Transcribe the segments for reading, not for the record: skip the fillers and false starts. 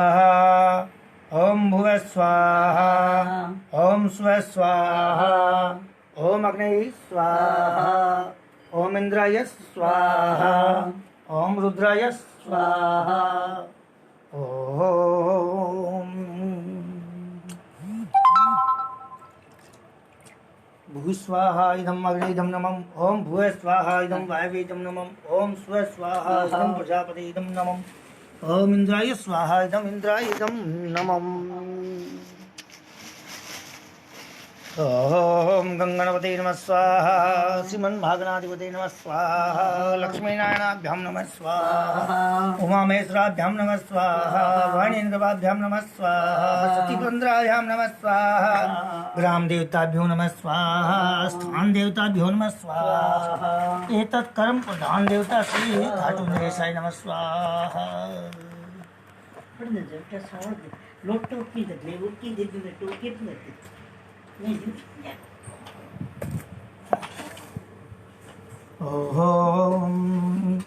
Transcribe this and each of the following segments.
ओम भुवः स्वाहा ओम स्वः स्वाहा ओम अग्नये स्वाहा ओम इंद्राय स्वाहा ओम रुद्राय स्वाहा ओम भू स्वाहा इदम अग्ने इदम नमः ओम भुवः स्वाहा इदम वायवे इदम नमः ओम स्वः स्वाहा इदम प्रजापति इदम नमः ओम इंद्राय स्वाहा इदम इंद्राय इदम नमः ओम गंगणपते नमः स्वाहा श्रीमन्महागणाधिपते नमः स्वाहा लक्ष्मीनारायणाभ्यां नमः स्वाहा उमामहेश्वराभ्यां नमः स्वाहा वाणीन्द्रवाभ्यां नमः स्वाहा सतीपुरन्द्राभ्यां नमः स्वाहा ग्रामदेवताभ्यो नमः स्वाहा स्थानदेवताभ्यो नमः स्वाहा एतत् कर्म प्रधान देवता श्री खाटू नरेशाय नमः स्वाहा ओम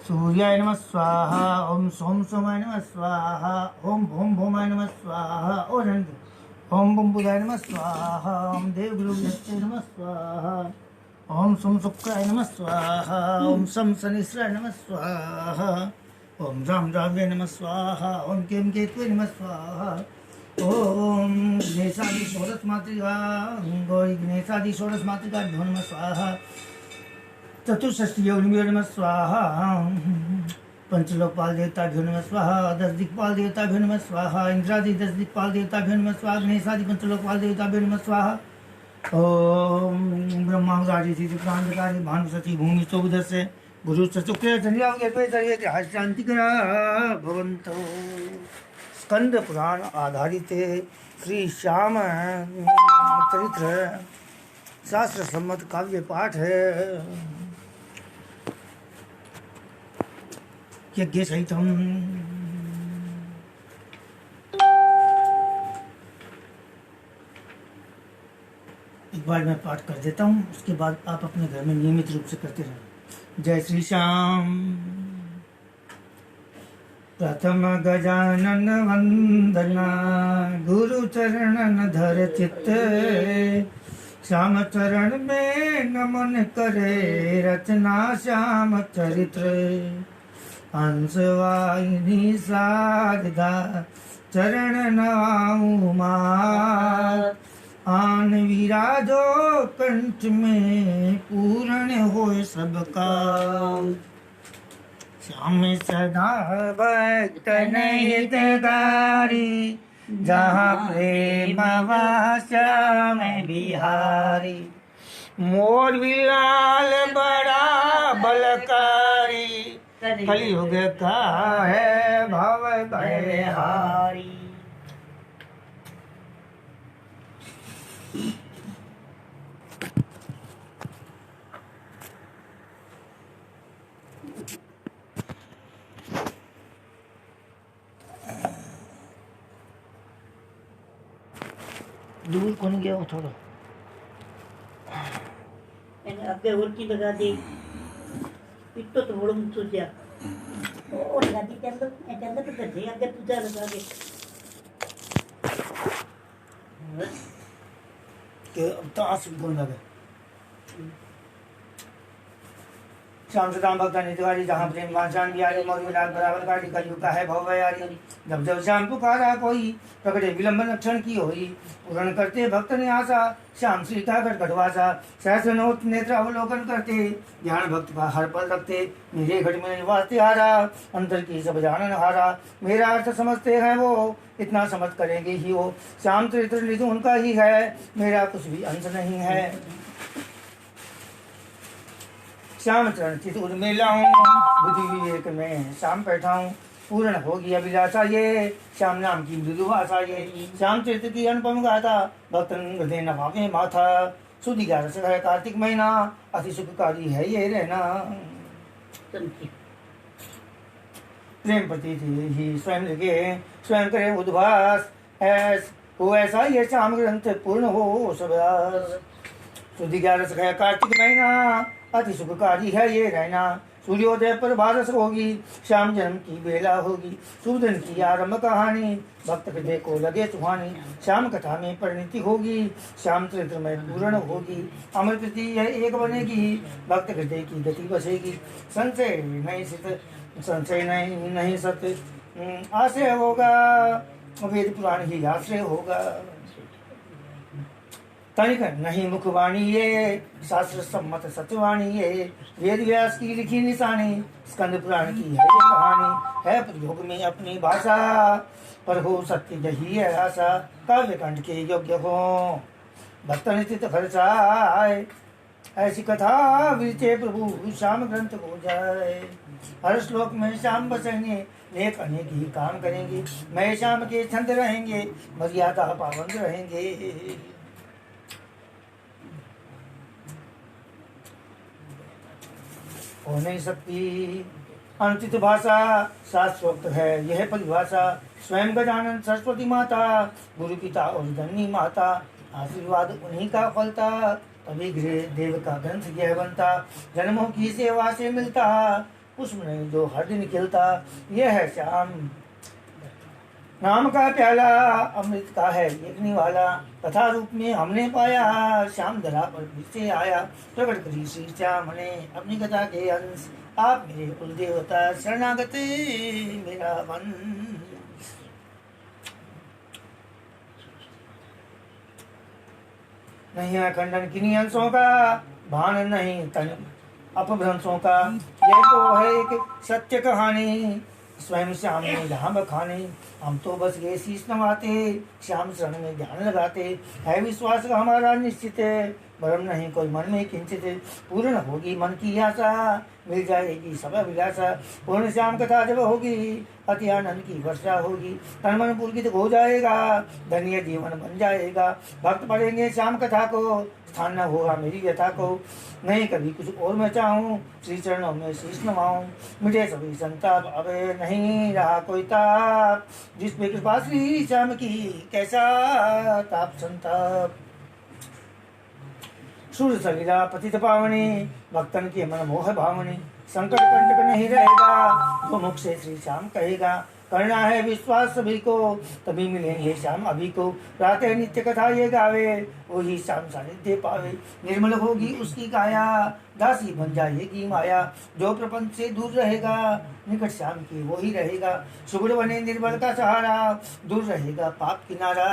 सूर्याय नमः स्वाहा ओम सोम सोमाय नमः स्वाहा ओम भूम भूमाय नमः स्वाहा ओम बुम बुधाय नमः स्वाहा ओम देव गुरु नमः स्वाहा ओम सोम शुक्राय नमः स्वाहा ओम सम शनिश्चराय नमः स्वाहा ओम राम राव्य नमः स्वाहा ओम केम केतवे नमः स्वाहा ओम गणेशादि षोडश मातृका गौरी गणेशादि षोडश मातृका भ्यो नमः स्वाहा चतुष्षष्टि योनिभ्यो नमः स्वाहा पंचलोकपाल देवताभ्यो नमः स्वाहा 10 दिक्पाल देवताभ्यो नमः स्वाहा इंद्रादि 10 दिक्पाल देवताभ्यो नमः स्वाहा गणेशादि पंचलोकपाल देवताभ्यो नमः स्वाहा ओम ब्रह्मांगादि क्रांतिकारी भानुसती भूमि चौदश गुरु शुक्र चंद्र शांतिकरा भवन्तु स्कंद पुराण आधारित श्री श्याम चरित्र शास्त्र सम्मत काव्य पाठ है। यज्ञ सहित हम एक बार मैं पाठ कर देता हूँ, उसके बाद आप अपने घर में नियमित रूप से करते रहें। जय श्री श्याम। प्रथम गजानन वंदना गुरु चरणन धर चित्त श्याम चरण में नमन करे रचना श्याम चरित्र हंसवाहिनी सारदा चरण नवाऊं मात आन विराजो कंठ में पूर्ण होए सबका श्याम सदा भक्त हितकारी जहाँ प्रेम श्याम बिहारी मोर विलाल बड़ा बलकारी कलयुग का है भव भयहारी। दूर कौन गया वो थोड़ा अगे उल्टी लगा दी इतो तो बड़ा मुझे दिया और लगा दी चंद तो कर दे अगे तुझा लगा दे के अब तो आंसू कौन लगे श्याम सुदाम भक्त नितवारी जहाँ प्रेम वांछान बिहारी मौर्य लाल बराबर का कलयुग का है भवयारी। जब जब श्याम पुकारा कोई प्रकटे विलंबन क्षण की होई पूर्ण करते भक्त ने आशा श्याम श्री का गढ़वासा सहस्र नोट नेत्र अवलोकन करते ध्यान भक्त का हर पल रखते मेरे घट में निवासते हारा अंतर की सब जानन हारा मेरा अर्थ समझते हैं वो इतना समझ करेंगे ही वो श्याम चरित्र निधि उनका ही है मेरा कुछ भी अंश नहीं है। श्याम चरण चित उर्मिला हूँ बुद्धि विवेक में श्याम बैठा हूँ पूर्ण होगी अभिलाषा ये श्याम नाम की मृदु भाषा ये श्याम चरित्र की अनुपम गाथा भक्तन हृदय नभावे माथा सुध 11 है कार्तिक महीना अति सुखकारी है ये रहना प्रेम प्रतीत ही स्वयं लगे स्वयं करे उद्भास हो ऐसा ये श्याम ग्रंथ पूर्ण हो सब सुध 11 है कार्तिक महीना अति सुखकारी है ये रहना सूर्योदय पर बारस होगी, श्याम जन्म की बेला होगी। शुभ दिन की आरंभ कहानी, भक्त हृदय को लगे सुहानी। श्याम कथा में परिणति होगी, श्याम चरित्र में पूर्ण होगी। अमृत यह एक बनेगी, भक्त हृदय की गति बसेगी। संशय नहीं सत्य आश्रय होगा, वेद पुराण ही आश्रय होगा। तनिक नहीं मुखवाणी ये, शास्त्र सम्मत सत्यवाणी ये। वेद व्यास की लिखी निशानी, स्कंद पुराण की है ये कहानी। है प्रयोग में अपनी भाषा, पर हो सत्य यही है आशा। काव्य कंठ के योग्य हो, भक्त निश्चित खर्चाए। ऐसी कथा विरचे प्रभु श्याम ग्रंथ हो जाए। हर श्लोक में श्याम बसेंगे, नेक अनेक ही काम करेंगे। मैं श्याम के छंद रहेंगे, मर्यादा पाबंद रहेंगे। हो नहीं सकती अनुचित भाषा, शास्त्रोक्त है यह परिभाषा। स्वयं गजानन सरस्वती माता, गुरु पिता और जननी माता। आशीर्वाद उन्हीं का फलता, तभी गृह देव का ग्रंथ यह बनता। जन्मों की सेवा से मिलता, पुष्प नहीं जो हर दिन खिलता। यह है श्याम नाम का प्याला, अमृत का है देखने वाला। कथा रूप में हमने पाया, श्याम धरा पर फिर से आया। प्रकट करी श्री श्याम ने अपनी कथा के अंश। आप मेरे कुल देवता, शरणागत मेरा वंश। नहीं है खंडन किन्हीं अंशों का, भान नहीं तन अपभ्रंशों का। यह तो है एक सत्य कहानी, स्वयं श्याम ने जहाँ बखाने। हम तो बस गए शीश नवाते, श्याम शरण में ध्यान लगाते। है विश्वास का हमारा निश्चित, भरम नहीं कोई मन में किंचित। पूर्ण होगी मन की आशा, मिल जाएगी सब अभिलाषा। पूर्ण श्याम कथा जब होगी, अति आनंद की वर्षा होगी। तन मन पुलकित हो जाएगा, धन्य जीवन बन जाएगा। भक्त पढ़ेंगे श्याम कथा को, स्थान न होगा मेरी व्यथा को। नहीं कभी कुछ और मैं चाहूँ, श्री चरणों में शीश नवाऊं। मिटे सभी संताप, अब नहीं रहा कोई ताप। जिस पे कृपा श्री श्याम की, कैसा ताप संताप। सूर्य सलीला पतित पावनी, भक्तन के मन मोह भावनी। संकट कंटक नहीं रहेगा, तो मुख से श्री श्याम कहेगा। करना है विश्वास सभी को, तभी मिलेंगे श्याम अभी को। रातें नित्य कथा ये गावे, वही श्याम सानिध्य पावे। निर्मल होगी उसकी काया, दासी बन जाएगी माया। जो प्रपंच से दूर रहेगा, निकट श्याम की वो ही रहेगा। सुगुण बने निर्बल का सहारा, दूर रहेगा पाप किनारा।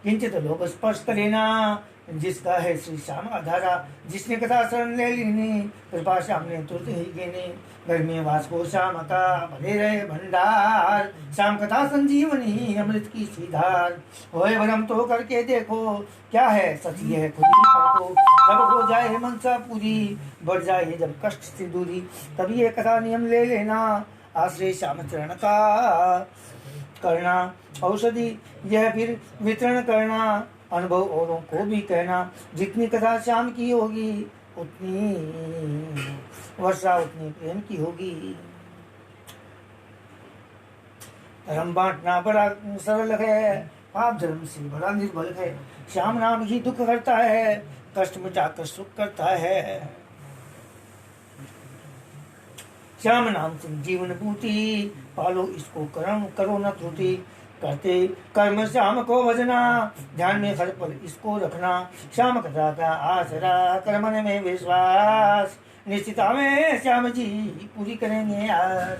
किंचित लोग स्पर्श करेना, जिसका है श्री श्याम आधारा। जिसने कथा शरण ले लीनी, कृपा श्याम ने तुरंत ही गिनी। घर में वास को श्याम का भले रहे भंडार। श्याम कथा संजीवनी, अमृत की सीधार। होए भरम तो करके देखो, क्या है सच है खुद ही परखो। जब हो जाए मनसा पूरी, बढ़ जाए जब कष्ट से दूरी। तभी ये कथा नियम ले लेना, आश्रय श्याम चरण का करना। औषधि यह फिर वितरण करना, अनुभव औरों को भी कहना। जितनी कथा श्याम की होगी, उतनी वर्षा उतनी प्रेम की होगी। धर्म बांटना बड़ा सरल है, पाप धर्म से बड़ा निर्बल है। श्याम नाम ही दुख हरता है, कष्ट मिटाकर सुख करता है। श्याम नाम से जीवन पूती, पालो इसको करो न त्रुटि। करते कर्म श्याम को भजना, ध्यान में हर पल इसको रखना। श्याम कथा का आसरा, कर्मन में विश्वास। निश्चिता में श्याम जी पूरी करेंगे आज।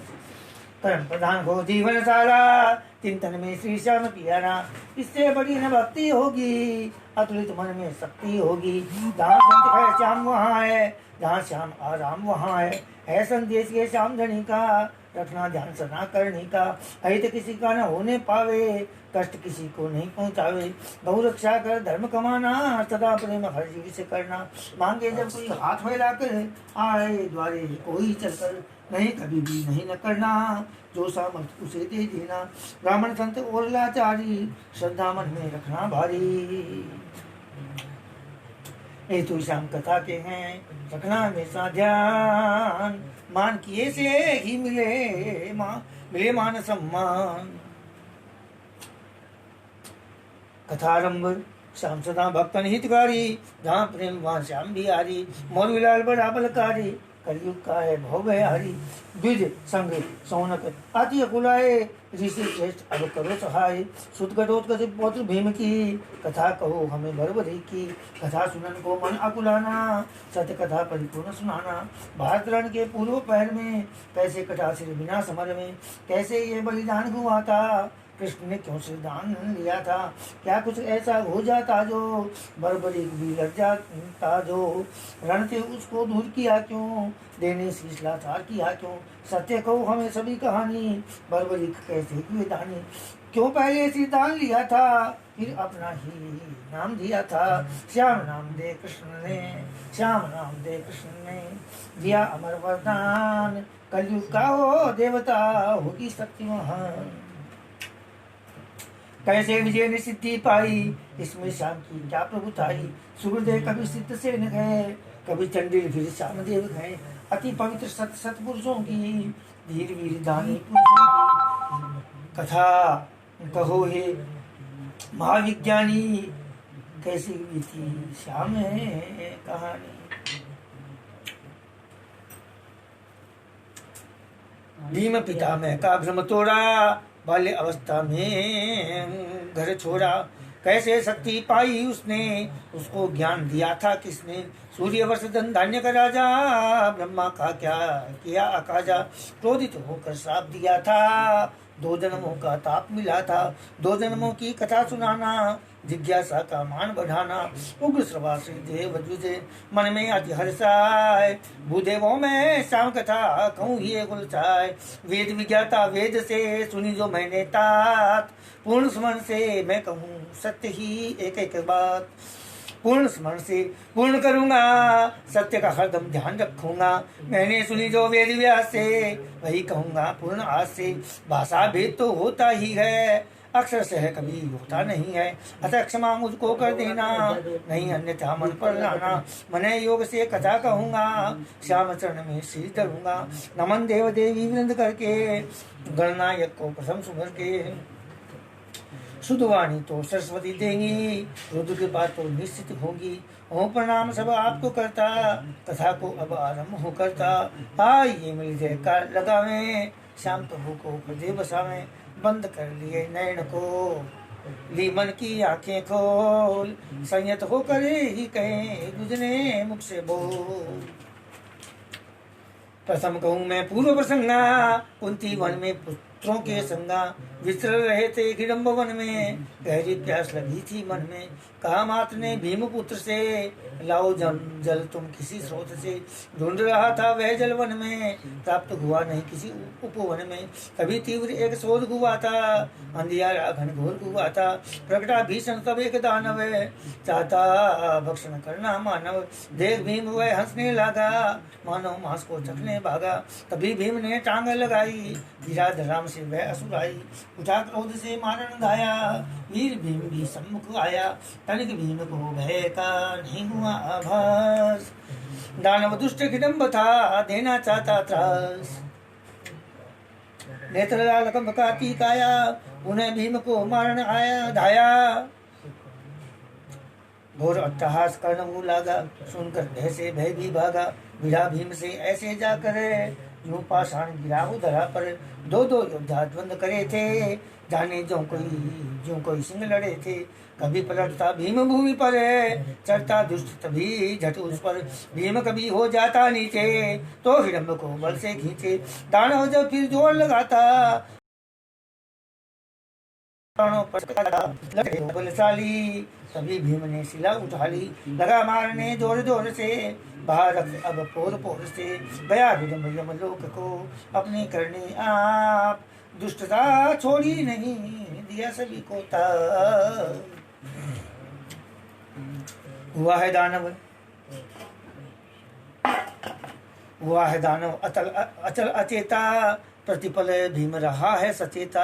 कर्म प्रधान हो जीवन सारा, चिंतन में श्री श्याम प्यारा। इससे बड़ी न भक्ति होगी, अतुलित मन में शक्ति होगी। जहाँ संत है श्याम वहाँ है, जहाँ श्याम आराम वहाँ है संदेश के श्याम धनी का। रखना ध्यान सदा करने का, हित किसी का न होने पावे। कष्ट किसी को नहीं पहुँचावे। बहु रक्षा कर धर्म कमाना, सदा प्रेम हर जीव से करना। मांगे जब कोई हाथ फैला कर, आए द्वारे कोई चलकर। नहीं कभी भी नहीं न करना, जो सामर्थ उसे दे देना। ब्राह्मण संत और लाचारी, श्रद्धा मन में रखना भारी। ये तो श्याम कथा के हैं, रखना हमेशा ध्यान। मान किए से ही मिले मान सम्मान। कथारंभ श्याम सदा भक्तन हितकारी, जहाँ प्रेम वहाँ श्याम बिहारी, मोर लाल बड़ा बलकारी, कलयुग का है भव भयहारी। द्विज संग सौनक आदि अकुलाए, ऋषि श्रेष्ठ अब करो सहाय। सुत घटोत्कच पौत्र भीम की, कथा कहो हमें बरबरी की। कथा सुनन को मन अकुलाना, सत्य कथा परिपूर्ण सुनाना। भारत रण के पूर्व पहर में, कैसे कटा सिर बिना समर में। कैसे ये बलिदान हुआ था, कृष्ण ने क्यों श्रीदान लिया था। क्या कुछ ऐसा हो जाता जो बरबरी भी लग जाता जो। रण से उसको दूर किया क्यों, देने शीश लाचार किया क्यों। सत्य कहो हमें सभी कहानी, बरबरी कैसे हुए दानी। क्यों पहले श्रीदान लिया था, फिर अपना ही नाम दिया था। श्याम नाम दे कृष्ण ने, श्याम नाम दे कृष्ण ने, दिया अमर वरदान। कलयुग का हो देवता, होगी शक्ति महान। कैसे विजय ने सिद्धि पाई, इसमें श्याम की क्या प्रभुताई। सुखदेव कभी सिद्ध से न गए, कभी चंडिल फिर श्यामदेव गए। अति पवित्र सतपुरुषों की, धीर वीर दानी पुरुषों की। कथा कहो हे महाविज्ञानी, कैसी बीती श्याम है कहानी। भीम पिता में का भ्रम तोड़ा, बाल्य अवस्था में घर छोड़ा। कैसे शक्ति पाई उसने, उसको ज्ञान दिया था किसने। सूर्य वर्ष धन धान्य का राजा, ब्रह्मा का क्या किया अकाजा। क्रोधित होकर श्राप दिया था, 2 जन्मों का ताप मिला था। 2 जन्मों की कथा सुनाना, जिज्ञासा का मान बढ़ाना। उग्र श्रवा श्री देव द्विजे, मन में अति हर्षाय। भूदेवों में श्याम कथा कहूँ ये गुलछाय। वेद विज्ञाता वेद से, सुनी जो मैंने तात। पूर्ण स्मरण से मैं कहूँ सत्य ही एक एक बात। पूर्ण स्मरण से पूर्ण करूँगा, सत्य का हरदम ध्यान रखूंगा। मैंने सुनी जो वेद व्यास से, वही कहूँगा पूर्ण आस से। भाषा भेद तो होता ही है, अक्षर से है कभी होता नहीं है। अतः क्षमा मुझको कर देना, नहीं अन्यथा मन पर लाना। मने योग से कथा कहूँगा, श्याम चरण में सिर धरूंगा। नमन देव देवी वृंद करके, गणनायक को प्रथम सुमर के। शुद्ध वाणी तो सरस्वती देंगी, रुद्र की बात तो निश्चित होगी। ओम प्रणाम सब आपको करता, कथा को अब आरंभ हो करता। आइए मिल जयकार लगावे, श्याम प्रभु को हृदय बसावे। बंद कर लिए नयन को, ली मन की आंखें खोल। संयत होकर ही कहे गुजरे मुख से बोल। प्रथम कहूँ मैं पूर्व प्रसंगा, कुंती वन में पुत्रों के संगा। विचर रहे थे हिडम्ब वन में, गहरी प्यास लगी थी मन में। कहा मात्र ने भीम पुत्र से, लाओ जल तुम किसी स्रोत से। ढूंढ रहा था वह जल वन में, प्राप्त हुआ नहीं किसी उपवन में। कभी तीव्र एक शोध हुआ था, अंधियारा घनघोर हुआ था। प्रकटा भीषण तब एक दानव, चाहता भक्षण करना मानव। देख भीम वह हंसने लगा, मानव मांस को चखने भागा। तभी भीम ने टांग लगाई, गिरा धराम से वह असुर आई। उठा क्रोध से मारन गाया, वीर भीम भी सम्मुख आया। तनिक भीम को भय का नहीं हुआ आभास, दानव दुष्ट हिडम्ब था, देना चाहता त्रास। नेत्र लाल कंबकाती काया, उन्हें भीम को मारन आया धाया। घोर अट्टहास करने लगा, सुनकर भय से भय भी भागा। भिड़ा भीम से ऐसे जाकर, यूं पाषाण गिरा धरा पर। 2 योद्धा द्वंद करे थे, जाने जो कोई सिंह लड़े थे। कभी पलटता भीम भूमि पर, चढ़ता दुष्ट तभी झट उस पर। भीम कभी हो जाता नीचे, तो हिडम्ब को बल से खींचे। दानव जब फिर जोर लगाता, बलशाली। तभी भीम ने शिला उठा ली, लगा मारने जोर जोर से। बाहर अब पोर से, गया हिडम्ब यमलोक को। अपने करने आप दुष्टता छोड़ी नहीं, दिया सभी को ताप। हुआ है दानव अचल अचेता। प्रतिपल भीम रहा है सचेता।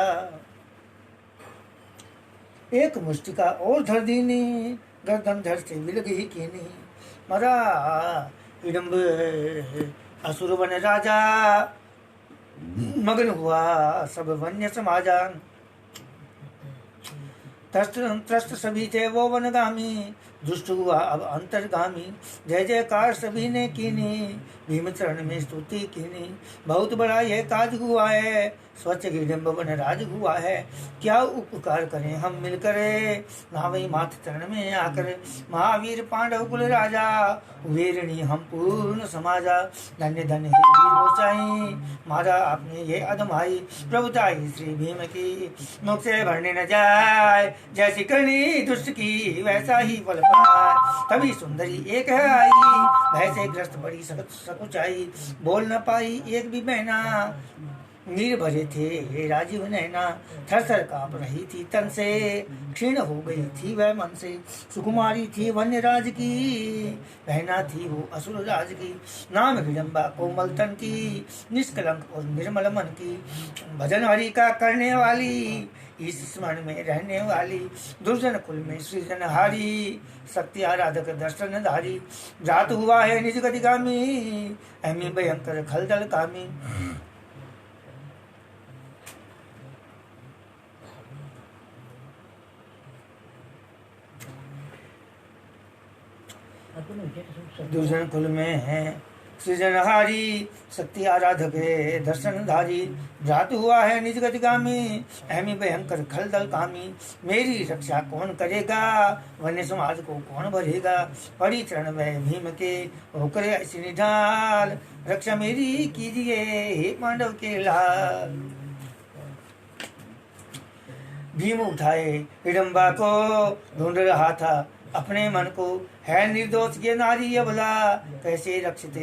एक मुष्टिका और धर दीनी, गर्दन धर से मिल गई कीनी। मरा हिडम्ब असुर बन राजा, मगन हुआ सब वन्य समाजा। त्रस्त सभी थे वो वनगामी, दुष्ट हुआ अब अंतर्गामी। जय जयकार सभी ने कीनी, भीम चरण में स्तुति कीनी। बहुत बड़ा यह काज हुआ है, स्वच्छ हिडम्ब वन राज हुआ है। क्या उपकार करें हम मिलकर, नावई माथ चरण में आकर। महावीर पांडव कुल राजा, वीरणी हम पूर्ण समाजा। धन्य धन्य हे वीर गोसाई, मारा आपने ये अदमाई। प्रभुताई श्री भीम की, मुख से भरने न जाए। जैसी करनी दुष्ट की, वैसा ही फल पाए। तभी सुंदरी एक है आई, भय से ग्रस्त बड़ी सकुचाई। बोल न पाई एक भी बहना, नीर भरे थे राजीव नैना। थर थर कांप रही थी तन से, क्षीण हो गई थी वह मन से। सुकुमारी थी वन्य राज की, बहना थी वो असुर राज की। नाम हिडम्बा कोमल तन की, निष्कलंक और निर्मल मन की। भजन हरि का करने वाली, इस स्मरण में रहने वाली। दुर्जन कुल में सृजन हारी, शक्ति आराधक दर्शन धारी। जात हुआ है निज गतिगामी, अमी भयंकर खलदल कामी। दुर्जन कुल में है सृजनहारी, शक्ति आराधक है दर्शनधारी। भ्रात हुआ है निज गतिगामी, अहमी भयंकर खलदल कामी। मेरी रक्षा कौन करेगा, वन्य समाज को कौन भरेगा। पड़ी चरण वह भीम के, होकर ऐसी निढाल। रक्षा मेरी कीजिए हे पांडव के लाल। भीम उठाए हिडम्बा को, ढूंढ रहा था अपने मन को। है निर्दोष ये नारी अबला, कैसे रक्षित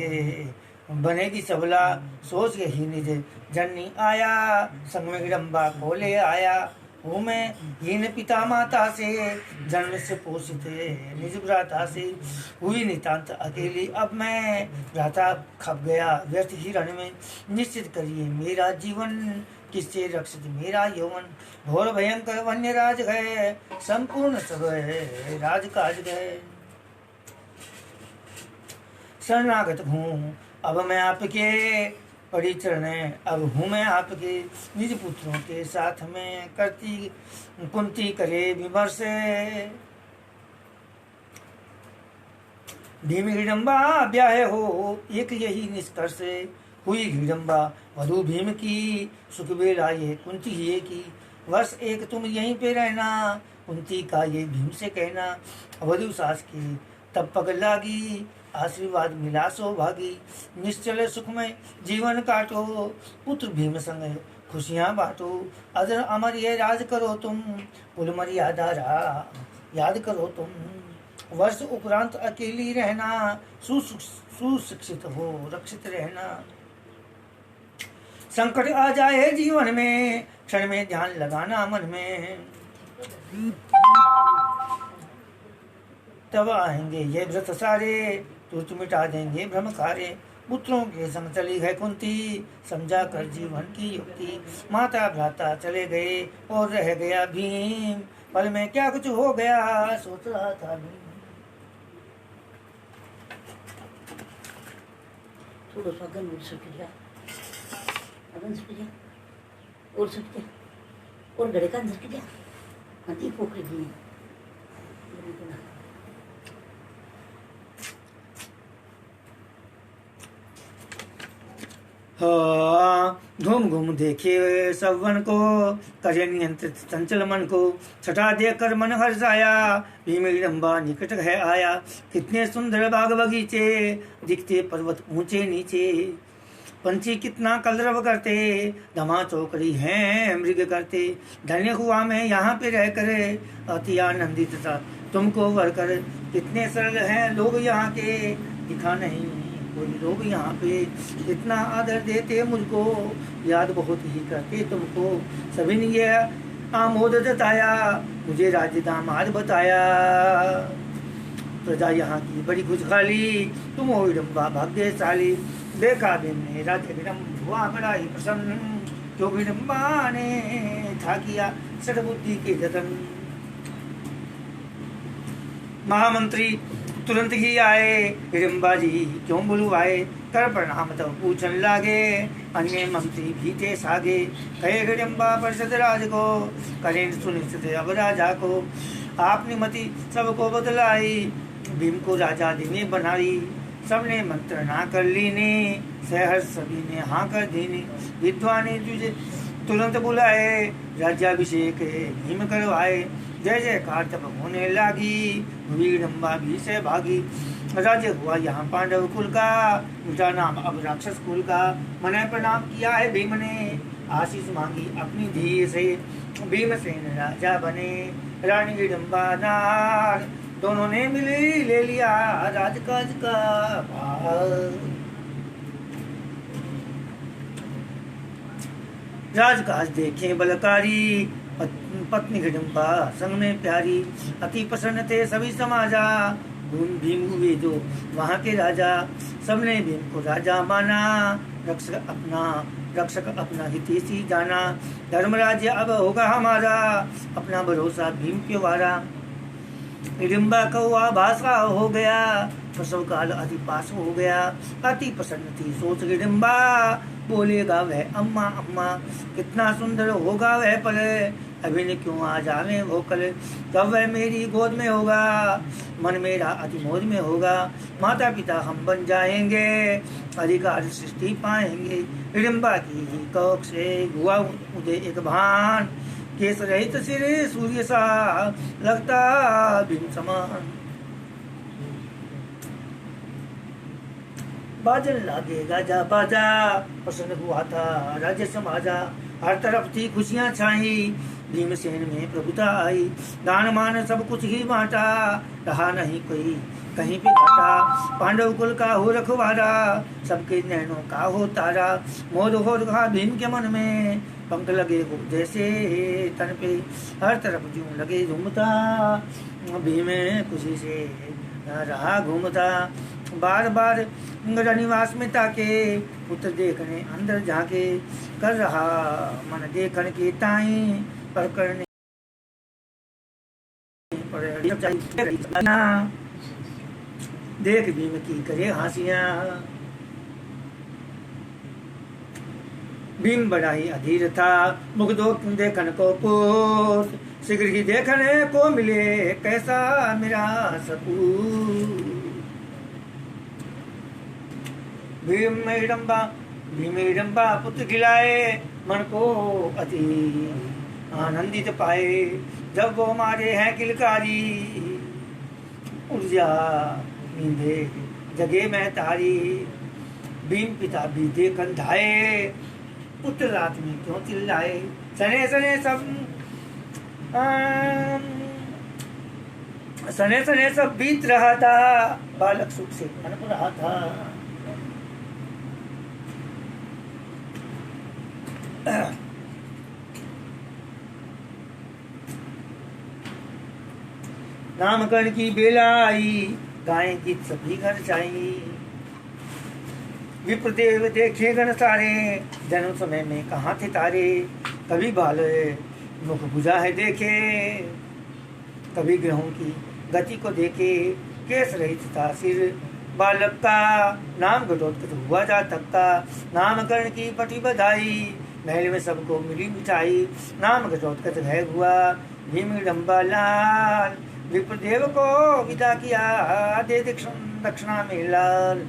बनेगी सबला। सोच के ही निज जननी आया, संग में हिडम्बा को ले आया। हूँ मैं हीन पिता माता से, जन्म से पोषित निज भ्राता से। हुई नितांत अकेली अब मैं, भ्राता खप गया व्यर्थ ही रण में। निश्चित करिए मेरा जीवन, किससे रक्षित मेरा यौवन। घोर भयंकर वन्य राज है, संपूर्ण सब है राज काज गए। शरणागत हूँ अब मैं आपके, पड़ी चरण अब हूँ मैं आपके। निज पुत्रों के साथ में करती कुंती करे विमर्श। भीम हिडम्बा ब्याह हो एक यही निष्कर्ष। हुई हिडम्बा वधु भीम की, सुख बेला ये कुंती ये की। वर्ष एक तुम यहीं पे रहना, कुंती का ये भीम से कहना। वधु सास की तब पग लागी, आशीर्वाद मिला सौभागी। निश्चल सुखमय जीवन काटो, पुत्र भीम संग खुशियां बांटो। अजर अमर ये राज करो तुम, कुल मर्यादा याद करो तुम। वर्ष उपरांत अकेली रहना, सुशिक्षित हो रक्षित रहना। संकट आ जाए जीवन में, क्षण में ध्यान लगाना मन में। तब आएंगे ये व्रत सारे, तुरंत मिटा देंगे भ्रम खारे। पुत्रों के संग चली है कुंती, समझा कर जीवन की युक्ति। माता भ्राता चले गए और रह गया भीम, पल में क्या कुछ हो गया सोच रहा था भीम। थोड़ा सा अगन उड़ सक गया, अगन सक गया, उड़ सक गया, और गड़े का अंदर सक गया। नदी पोखरी दी घूम घूम देखे सब वन को, करे नियंत्रित चंचल मन को। छठा देख कर मन हर्षाया, भीम हिडम्बा निकट है आया। कितने सुंदर बाग बगीचे, दिखते पर्वत ऊंचे नीचे। पंछी कितना कलरव करते, धमा चौकड़ी है मृग करते। धन्य हुआ मैं यहाँ पे रह कर, अति आनंदित था तुमको वर कर। कितने सरल हैं लोग यहाँ के, दिखा नहीं कोई लोग यहाँ पे। इतना आदर देते मुझको, याद बहुत ही करते तुमको। सभी ने ये आमोद जताया, मुझे राज्य दामाद बताया। प्रजा यहाँ की बड़ी खुशहाली, तुम हो हिडम्बा भाग्यशाली। देखा ने राज्य विडम्ब हुआ बड़ा ही प्रसन्न, जो हिडम्बा ने था किया सदबुद्धि के जतन। महामंत्री तुरंत ही आए हिडिम्बा जी क्यों बुलवाए, कर प्रणाम तब पूछन लागे, अन्य मंत्री भी थे सागे, कहे हिडिम्बा परिषद राज को, करें सुनिश्चित अब राजा को, आपने मति सबको बदलाई, भीम को राजा दिने बनाई, सबने मंत्रणा कर ली ने, सहर्ष सभी ने हाँ कर दीनी, विद्वान ने तुझे तुरंत बुलाए, राज्याभिषेक भीम करवाए, जय जयकार तब होने लागी, हिडिम्बा भी से भागी, राज्य हुआ यहाँ पांडव कुल का, उनका नाम अब राक्षस कुल का, मने प्रणाम किया है भीम ने, आशीष मांगी अपनी धी से, भीमसेन राजा बने, रानी हिडिम्बा नार, दोनों ने मिली ले लिया राजकाज का भार। राजकाज देखे बलकारी, पत्नी हिडिम्बा संग में प्यारी, अति प्रसन्न थे सभी समाजा, भीम हुए जो वहाँ के राजा, सबने भीम को राजा माना, रक्षक अपना हितैषी जाना, धर्म राज्य अब होगा हमारा, अपना भरोसा भीम पे वारा, हिडिम्बा कौआ भाषा हो गया, प्रसव काल अति पास हो गया, अति प्रसन्न थी सोच हिडिम्बा, बोलेगा वह अम्मा अम्मा, कितना सुंदर होगा वह पल, अभी ने क्यों आ जावे वो कल, जब वह मेरी गोद में होगा, मन मेरा अति मोद में होगा, माता पिता हम बन जाएंगे, अधिकार सृष्टि पाएंगे, हिडिम्बा की ही कोख से हुआ उदय एक भान, केस रहित सिर सूर्य सा लगता भीम समान, बाजन लागे गाजा बाजा, प्रसन्न हुआ था राज्य समाजा, हर तरफ थी खुशियां छाई, भीमसेन में प्रभुता आई, दान मान सब कुछ ही बांटा, रहा नहीं कोई कहीं पे घाटा, पांडव कुल का हो रखवारा, सबके नैनों का हो तारा, मोद हो रहा भीम के मन में, पंख लगे हो जैसे तन पे, हर तरफ जो लगे झूमता, भीम खुशी से रहा घूमता, बार बार रनिवास में ताके, पुत्र देखने अंदर जाके, कर रहा मन देखन के ताई, पर करने देख भीम की करे हंसियां, भीम बड़ा ही अधीर था, मुख दो देखन को पोस, शीघ्र ही देखने को मिले कैसा मेरा सपूत, भीम हिडिम्बा पुत्र खिलाए, मन को अति आनंदित पाए, जब वो मारे हैं किलकारी, ऊर्जा नींदे जगे में तारी, भीम पिता भी देखन धाये, पुत्र रात में क्यों चिल्लाए, सने सने सब बीत रहा था, बालक सुख से पनप रहा था, नामकरण की बेला आई, गाएं गीत सभी घर चाहिए, विप्रदेव देखे गण सारे, जन्म समय में कहाँ थे तारे, कभी बाल मुख बुझा है देखे, कभी ग्रहों की गति को देखे, केस रहित था सिर बालक का, नाम घटोत्कच हुआ जातक का, नामकरण की पटी बधाई, महल में सबको मिली मिठाई, नाम घटोत्कच है हुआ भीम हिडिम्बा लाल, विप्रदेव को विदा किया दे दक्षिणा में लाल,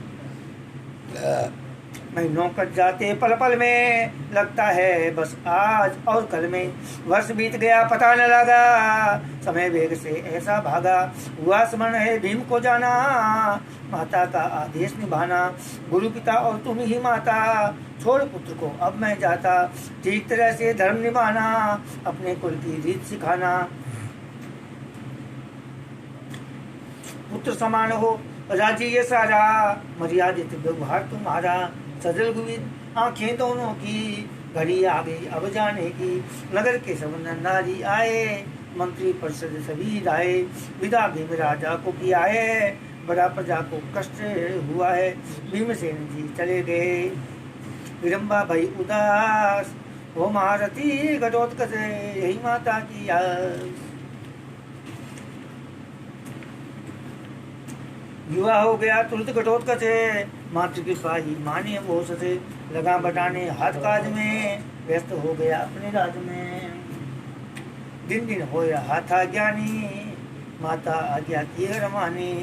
महीनों कट जाते पल पल में, लगता है बस आज और कल में, वर्ष बीत गया पता न लगा, समय वेग से ऐसा भागा, हुआ स्मरण है भीम को जाना, माता का आदेश निभाना, गुरु पिता और तुम ही माता, छोड़ पुत्र को अब मैं जाता, ठीक तरह से धर्म निभाना, अपने कुल की रीत सिखाना, पुत्र समान हो राज्य ये सारा, मर्यादित व्यवहार तुम्हारा, सजल गोविंद आंखें दोनों की, घड़ी आ गई अब जाने की, नगर के सब नारी आए, मंत्री परिषद सभी राय, विदा भीम राजा को किया है, बड़ा प्रजा को कष्ट हुआ है, भीमसेन जी चले गए, हिडिम्बा भई उदास, हो महारथी घटोत्कच यही माता की आस। युवा हो गया तुरंत घटोत्कच है, मातृ कृपा ही माने वो ससे, लगा बटाने हाथ काज में, व्यस्त हो गया अपने राज में। दिन दिन हो रहा था ज्ञानी, माता आज्ञा की रमानी,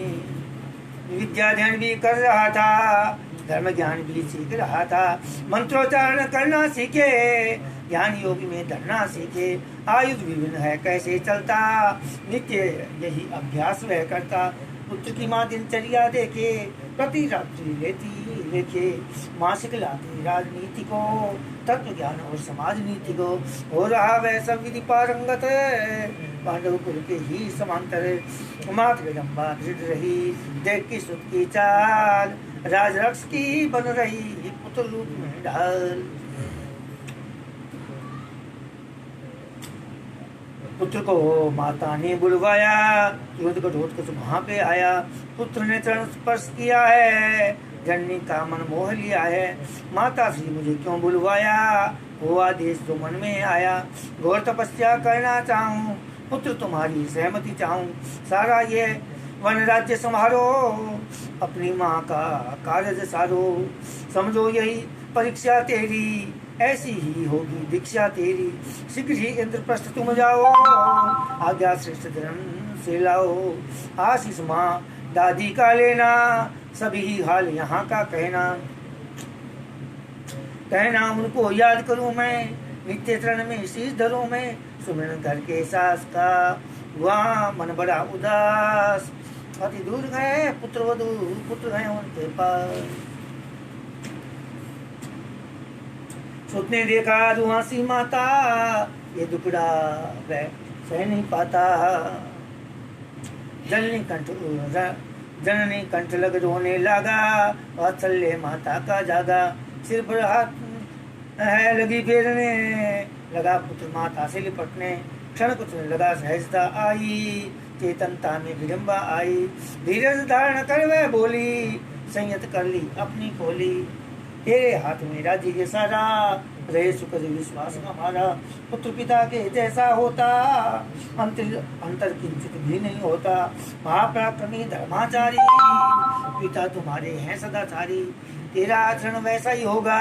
विद्या ध्यान भी कर रहा था, धर्म ज्ञान भी सीख रहा था, मंत्रोच्चारण करना सीखे, ज्ञान योग में धरना सीखे, आयुध विभिन्न है कैसे चलता, नित्य यही अभ्यास वह करता, पुत्र की माँ दिनचर्या देखे, प्रति रात्रि लेती लेखे, माँ सिखलाती राजनीति को, तत्व ज्ञान और समाज नीति को, हो रहा वह सब विधि पारंगत, पांडव कुल के ही समांतर, मात विडम्बा दृढ़ रही, देख की सुत की चाल, राजरक्ष की बन रही, पुत्र रूप में ढाल। पुत्र को माता ने बुलवाया, तुरंत घटोत्कच वहां पे आया, पुत्र ने चरण स्पर्श किया है, जननी का मन मोह लिया है, माता श्री मुझे क्यों बुलवाया, वो आदेश जो मन में आया, घोर तपस्या करना चाहूं, पुत्र तुम्हारी सहमति चाहूं, सारा ये वन राज्य संभालो, अपनी माँ का कार्य सारो, समझो यही परीक्षा तेरी, ऐसी ही होगी दीक्षा तेरी, शीघ्र ही इंद्रप्रस्थ तुम जाओ, आज्ञा श्रेष्ठ धर्म से लाओ, आशीष माँ दादी का लेना, सभी हाल यहाँ का कहना उनको याद करूँ मैं, नित्य चरण में शीश धरूं मैं, सुमिरन करके सास का, वहाँ मन बड़ा उदास, अति दूर गए पुत्र वधू, पुत्र गए उनके पास, सुतने देखा रुआसी माता, ये दुखड़ा वह सह नहीं पाता, जननी कंठ लग रोने लगा, वात्सल्य माता का जागा, सिर पर हाथ है लगी फेरने, लगा पुत्र माता से लिपटने, क्षण कुछ लगा सहजता आई, चेतनता में विडम्बा आई, धीरज धारण कर वह बोली, संयत कर ली अपनी खोली, तेरे हाथ में राज्य सारा, रहे सुख विश्वास हमारा, पुत्र पिता के जैसा होता, अंतर किंचित भी नहीं होता, महापराक्रमी धर्माचारी, पिता तुम्हारे हैं सदाचारी, तेरा आचरण वैसा ही होगा,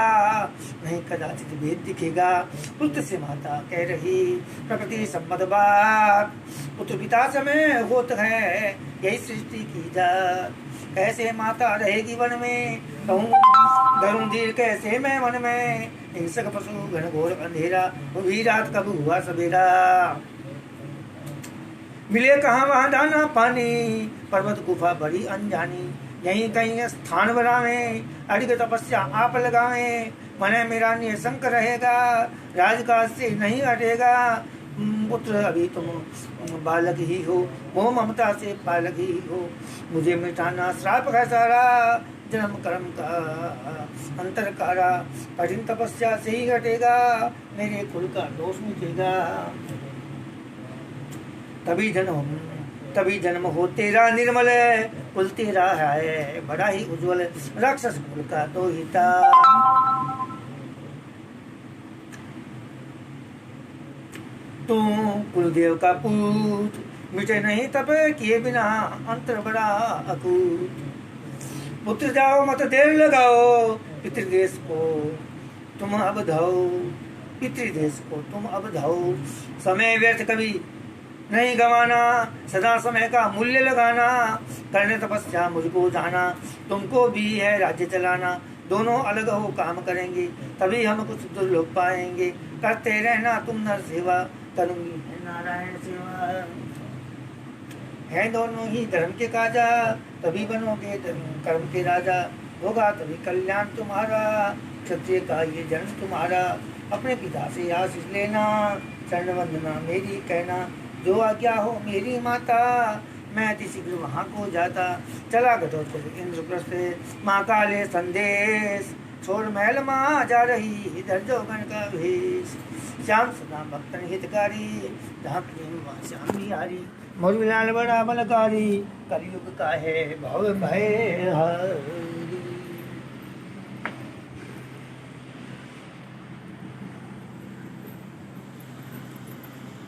नहीं कदाचित भेद दिखेगा, पुत्र से माता कह रही प्रकृति सम्मत बात, पुत्र पिता समय होत है यही सृष्टि की जात, कैसे माता रहेगी वन में, धरूं धीर कैसे मैं मन में, हिंसक पशु घन घोर अंधेरा, हुई रात कब हुआ सवेरा, मिले कहाँ वहाँ दाना पानी, पर्वत गुफा बड़ी अनजानी, यहीं कहीं स्थान बनावे, अडिग तपस्या आप लगावे, मन मेरा निशंक रहेगा, राजकाज से नहीं हटेगा, पुत्र अभी तुम बालक ही हो, मोह ममता से पालक ही हो, मुझे मिटाना श्राप है सारा, जन्म कर्म का अंतर कारा, कठिन तपस्या से ही हटेगा, मेरे कुल का दोष मिटेगा, तभी जन्म हो तेरा निर्मल, कुल तेरा है बड़ा ही उज्जवल, राक्षस कुल का तो हिता, तू कुलदेव का पूत, मिटे नहीं तप किए बिना, अंतर बड़ा अकूत, पुत्र जाओ मत देर लगाओ, पितृदेश को तुम अब धाओ, पितृदेश को तुम अब धाओ, समय व्यर्थ कभी नहीं गवाना, सदा समय का मूल्य लगाना, करने तपस्या मुझको जाना, तुमको भी है राज्य चलाना, दोनों अलग हो काम करेंगे, तभी हम कुछ दुर्लभ पाएंगे, करते रहना तुम नर सेवा, करूंगी है नारायण सेवा, है दोनों ही धर्म के काजा, तभी बनोगे कर्म के राजा, होगा तभी कल्याण तुम्हारा, क्षत्रिय का ये जन्म तुम्हारा, अपने पिता से आशीष लेना, चरण वंदना मेरी कहना, जो आज्ञा हो मेरी माता, मैं अति शीघ्र वहाँ को जाता, चला घटोत्कच इंद्रप्रस्थ, माँ का ले संदेश, छोड़ महल माँ जा रही, इधर जोगन का भेष, श्याम सदा भक्तन हितकारी, जहाँ प्रेम वहाँ श्याम बिहारी, मोर लाल बड़ा बलकारी, कलयुग का है भव भय।